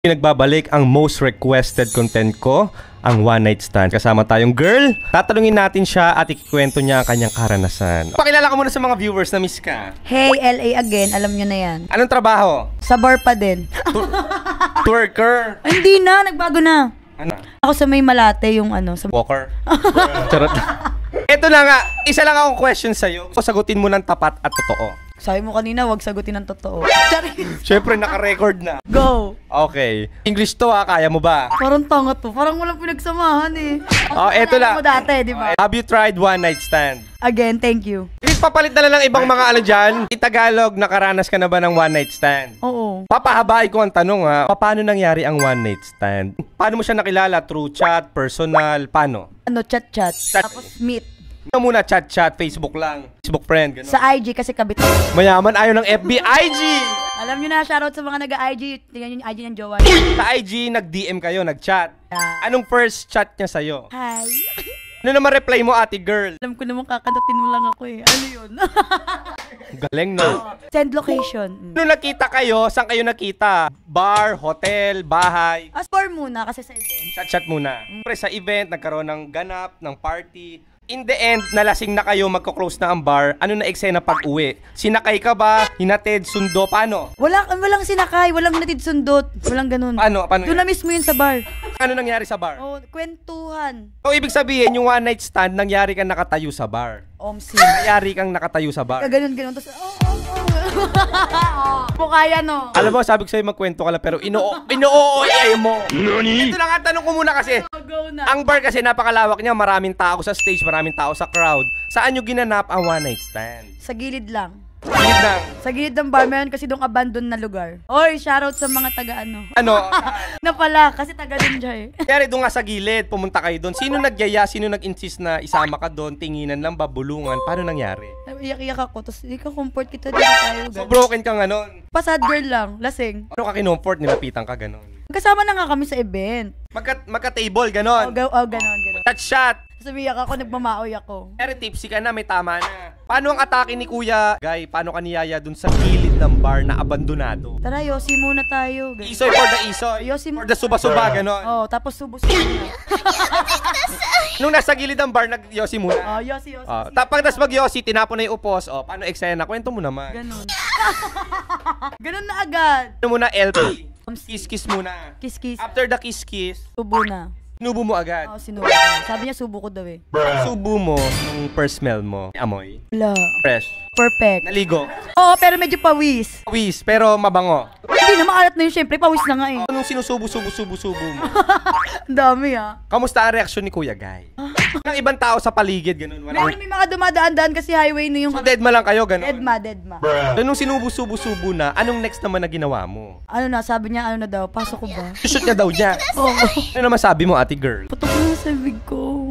Nagbabalik ang most requested content ko, ang one night stand. Kasama tayong girl. Tatanungin natin siya at ikikwento niya ang kanyang karanasan. Pakilala ka muna sa mga viewers na miss ka. Hey, LA again. Alam nyo na yan. Anong trabaho? Sa bar pa din. Twerker? Ay, hindi na. Nagbago na. Ano? Ako sa may Malate, yung ano. Sa... Walker? Charot. Ito na nga. Isa lang akong question sa'yo. So, sagutin mo ng tapat at totoo. Sabi mo kanina, wag sagutin ng totoo. Siyempre, naka-record na. Go! Okay. English to ha. Kaya mo ba? Parang tanga to. Parang walang pinagsamahan eh. Oh, eto lang. Mo dati, di ba? Have you tried one night stand? Again, thank you. Papalit na lang ng ibang mga ano dyan. Tagalog, nakaranas ka na ba ng one night stand? Oo. Papahabay ko ang tanong ha. Paano nangyari ang one night stand? Paano mo siya nakilala? Through chat, personal, paano? Ano, chat. Tapos meet. Ano muna, chat, Facebook lang. Facebook friend, gano'n. Sa IG kasi kabit. Mayaman, ayaw ng FB, IG! Alam nyo na, shoutout sa mga nag-IG. Tingnan nyo yung IG ng jowa. Sa IG, nag-DM kayo, nag-chat. Anong first chat niya sa'yo? Hi. Ano naman reply mo, ate girl? Alam ko naman kakantatin mo lang ako eh. Ano yun? Galing, no? Send location. Nung nakita kayo, saan kayo nakita? Bar, hotel, bahay? Bar muna kasi sa event. Chat muna. Siyempre sa event, nagkaroon ng ganap, ng party. In the end, nalasing na kayo, magko-close na ang bar. Ano na eksena pag-uwi? Sinakay ka ba? Hinatid, sundo? Paano? Walang sinakay, walang hinatid sundot. Walang ganun. Paano? Doon na mismo yun sa bar. Ano nangyari sa bar? Oh, kwentuhan. So, ibig sabihin, yung one night stand, nangyari kang nakatayo sa bar. Omsin. Nangyari kang nakatayo sa bar. Ganun. Tapos, Pukaya, no? Alam mo, sabi ko sa'yo magkwento ka lang, pero ino-OOA mo. Nani? Ito lang ang tanong ko muna kasi. Go na. Ang bar kasi napakalawak niya, maraming tao sa stage, maraming tao sa crowd. Saan nyo ginanap ang one night stand? Sa gilid lang. Gilid lang. Sa gilid ng bar, meron kasi doong abandoned na lugar. Oy, shoutout sa mga taga-ano. Ano? Na pala, kasi taga din siya eh. Kaya doon nga sa gilid, pumunta kayo doon. Sino nagyaya? Sino nag-insist na isama ka doon? Tinginan lang ba? Bulungan? Paano nangyari? Iyak-iyak ako, tapos hindi ka comfort kita dito tayo. So broken ka nga noon. Pasad girl lang, lasing. Ano ka kinomfort? Nilapitan ka ganon. Kasama na nga kami sa event. Magka-table, ganon. Ganon. Touch shot. Sabiyak ako, nagmamaoy ako. Pero tipsy ka na, may tama na. Paano ang atake ni Kuya Guy? Paano ka niyaya dun sa gilid ng bar na abandonado? Tara, yosi muna tayo. Isoy for the isoy. For the suba-suba, ganon. Oh, tapos subo-subo na. Nung nasa gilid ng bar, nag-yosi muna. Oh, yosi. Tapos mag-yosi, tinapon na yung upos. Oh, paano eksena? Kwento mo naman. Ganon. Ganon na agad. Ano muna, LP? Kiss-kiss muna. Kiss-kiss. After the kiss-kiss, Subo na. sinubo mo agad. Oo, sinubo na. Sabi niya subo ko daw eh. Subo mo, nung first smell mo, amoy. Wala. Fresh. Perfect. Naligo. Oo, pero medyo pawis. Pawis, pero mabango. Hindi na, maalat na yun. Siyempre, pawis na nga eh. Anong sinusubo mo? Ang dami ah. Kamusta ang reaksyon ni Kuya Guy? Ng ibang tao sa paligid, ganun. May mga dumadaan-daan kasi highway na yung... So, deadma lang kayo, ganun? Deadma. So, nung sinubo-subo na, anong next naman na ginawa mo? Ano na, sabi niya, ano na daw, pasok ko ba? Shoot niya daw niya. Oo. Ano naman sabi mo, ate girl? Putok na sa big ko.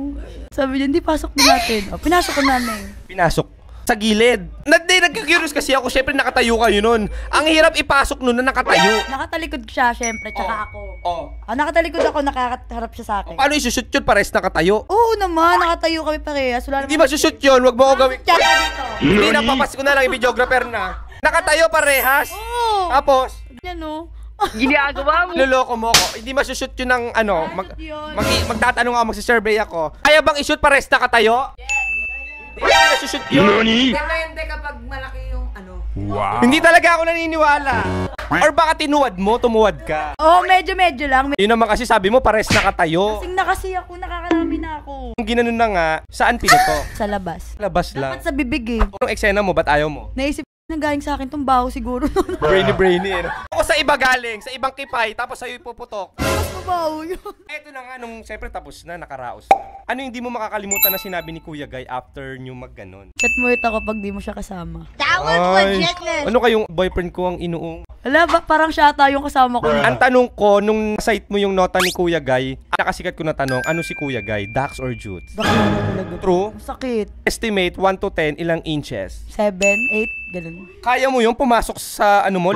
Sabi niya, hindi, pasok na natin. Oh, pinasok ko namin. Pinasok sa gilid. Nagkikurious kasi ako, syempre nakatayo kayo nun. Ang hirap ipasok nun na nakatayo. Nakatalikod siya, syempre, tsaka ako. Nakatalikod ako, nakakaharap siya sa akin. Paano isushoot yun? Pares nakatayo? Oo naman, nakatayo kami parehas. Hindi masushoot yun, wag mo ko gawin. Tsaka dito. Hindi na, papasko na lang, videographer na. Nakatayo parehas. Oo. Tapos, Yan o. ginagawa mo. Luloko mo ko. Hindi masushoot yun ng ano. Magtatanong ako, magsisurvey ako. Kaya bang ishoot pares nakatayo? Hindi masushoot yun. Hindi kapag malaki yung ano. Wow. Hindi talaga ako naniniwala. Or baka tinuwad mo, tumuwad ka. Oo, medyo lang. Yun naman kasi sabi mo, pares nakatayo. Kasing na kasi ako, nakakarami na ako. Kung ginanon na nga, saan pinuto? Sa labas. Labas lang. Dapat sa bibig eh. Anong eksena mo? Ba't ayaw mo? Naisip na galing sa akin tong baho siguro. Brainy eh. Ako sa iba galing, sa ibang kipay, tapos sa'yo ipuputok. Mas mabaho yun. Eto na nga, nung siyempre tapos na, nakaraos na. Ano yung di mo makakalimutan na sinabi ni Kuya Guy after nyo magganon? Chat mo ito kapag di mo siya kasama. That was legitness. Ano kayong boyfriend ko ang inuong? Wala ba? Parang siya ata yung kasama ko. Ang tanong ko, nung site mo yung nota ni Kuya Guy, nakasikat ko na tanong, ano si Kuya Guy? Dax or Jutes? Bakit na talaga? True? Sakit. Estimate 1 to 10, ilang inches? 7, 8, ganun. Kaya mo yung pumasok sa ano mo?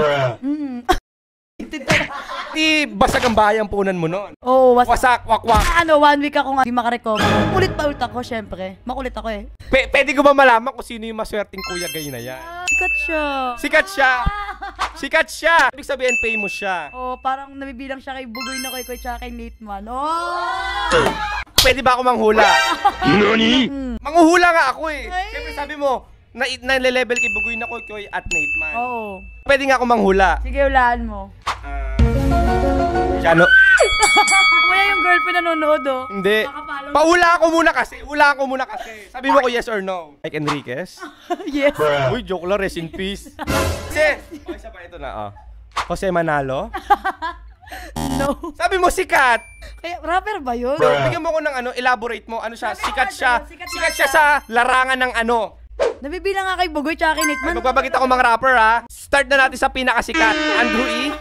Di basag ang bahay ang punan mo noon. Oo, Wasak, wakwak. Ano, 1 week ako nga, di makarecover. Ulit pa ulit ako, syempre. Makulit ako eh. Pwede ko ba malaman kung sino yung maswerteng Kuya Guy na yan? Sikat siya. Sikat siya. Sikat siya. Ibig sabihin, famous siya. Oh, parang nabibilang siya kay Bugoy na Koy tsaka kay Nate Man. Oh! Pwede ba ako manghula? Nani? Manghuhula nga ako eh. Siyempre sabi mo, na-level kay Bugoy na Koy at Nate Man. Oo. Pwede nga ako manghula. Sige, hulaan mo. Ano? Kumaya yung girlfriend nanonood oh. Hindi. Paula ko muna kasi. Hulaan ko muna kasi. Sabi mo ko yes or no. Mike Enriquez? Yes. Uy, joke lang. Rest in peace. Kasi, okay, isa pa ito na. Jose Manalo? No. Sabi mo sikat. Kaya rapper ba yun? Bigyan mo ko ng elaborate mo. Ano siya? Sikat siya. Sikat siya sa larangan ng ano. Nabibilang nga kay Bugoy tsaka kay Nate Man. Magbabagit ako mga rapper ha. Start na natin sa pinakasikat. Andrew E.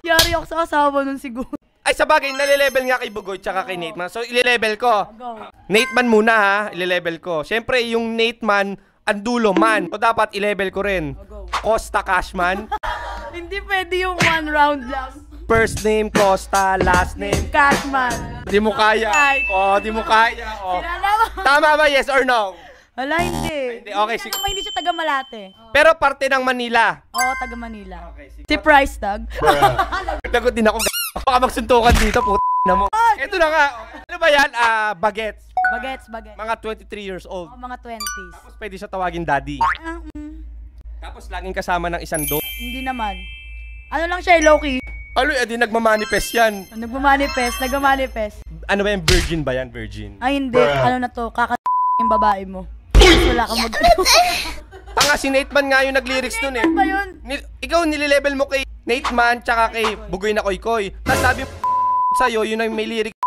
Yari ako sa asawa nun siguro. Ay, sa bagay, nalilevel nga kay Bugoy tsaka kay Nate Man. So, ile-level ko. Go. Nate Man muna ha, ile-level ko. Siyempre, yung Nate Man, ang dulo man. So, dapat i-level ko rin. Costa Cashman. Hindi pwede yung one round lang. First name, Costa. Last name, Cashman. di mo kaya. Di mo kaya. Kilala mo? Tama ba, yes or no? Wala, hindi. Hindi, okay, Hindi, hindi siya taga Malate. Pero parte ng Manila. Oo, taga Manila. Okay, sige. Si Price Tag. Lagot din ako. Baka magsuntukan dito, na mo. Ito na nga. Ano ba yan? Bagets. Bagets. Mga 23 years old. Oo, mga 20s. Tapos pwede siya tawagin daddy. Tapos laging kasama ng isang dog. Hindi naman. Ano lang siya, low-key. Alo, edi nagmamanifest yan. Nagmamanifest. Ano ba yan? Virgin ba yan? Virgin? Ay, hindi. Ano na to, yung babae mo. Wala kang mag... Tanga, si Nate Man nga yung nag-lyrics nun eh. Ano ba yun? Ikaw nililevel mo kay Nate Man tsaka kay Bugoy na Koy. Tapos sabi sa'yo, yun ang may lyrics.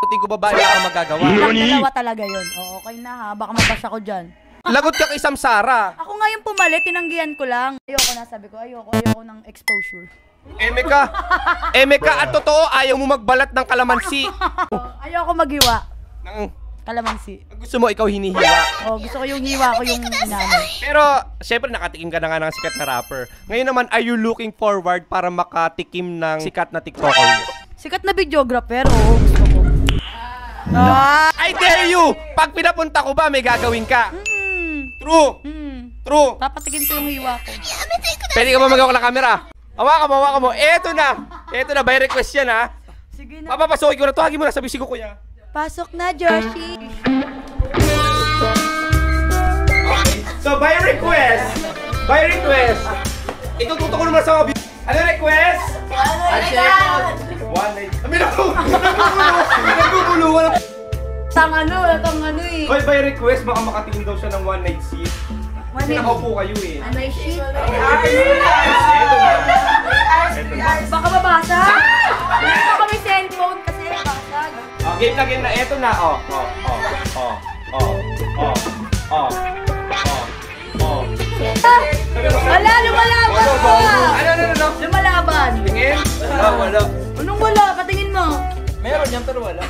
Tingin ko babae ka magagawa. Dalawa talaga yun. Oo, okay na ha. Baka mabash ako dyan. Lagot ka kay Samsara. Ako nga yung pumalit, tinanggihan ko lang. Ayoko na, sabi ko. Ayoko ng exposure. Eme ka at totoo, ayaw mo magbalat ng kalamansi. Ayoko maghiwa. Nang Kalamansi. gusto mo ikaw hinihiwa. Oh, gusto ko yung hiwa ko yung inamin. Pero, syempre nakatikim ka na nga ng sikat na rapper. Ngayon naman, are you looking forward para makatikim ng sikat na TikToker? Sikat na videographer, oo, gusto ko. I dare you! Pag pinapunta ko ba, may gagawin ka? True! True! Papatikin ko yung hiwa ko. Pwede ka ba magawa ng camera? Hawakan mo. Eto na, by request yan ha. Sige na. Papapasukin ko na, tuwagin mo na sa bisig ko kuya. Pasok na, Joshi. Okay. So, by request, itututo ko naman sa mga ano request? One night. Naguguluhan. Tang ano eh. Hoy, by request, baka makatingin daw siya ng one night seat. Kasi nakaupo kayo eh. Ano yung shit? Ito na. Baka mabasag. Baka may cellphone kasi mabasag. Game na. Ito na. Wala, lumalaban mo! Ano? Lumalaban! Tingin? Wala. Anong wala? Patingin mo. Meron yan pero wala.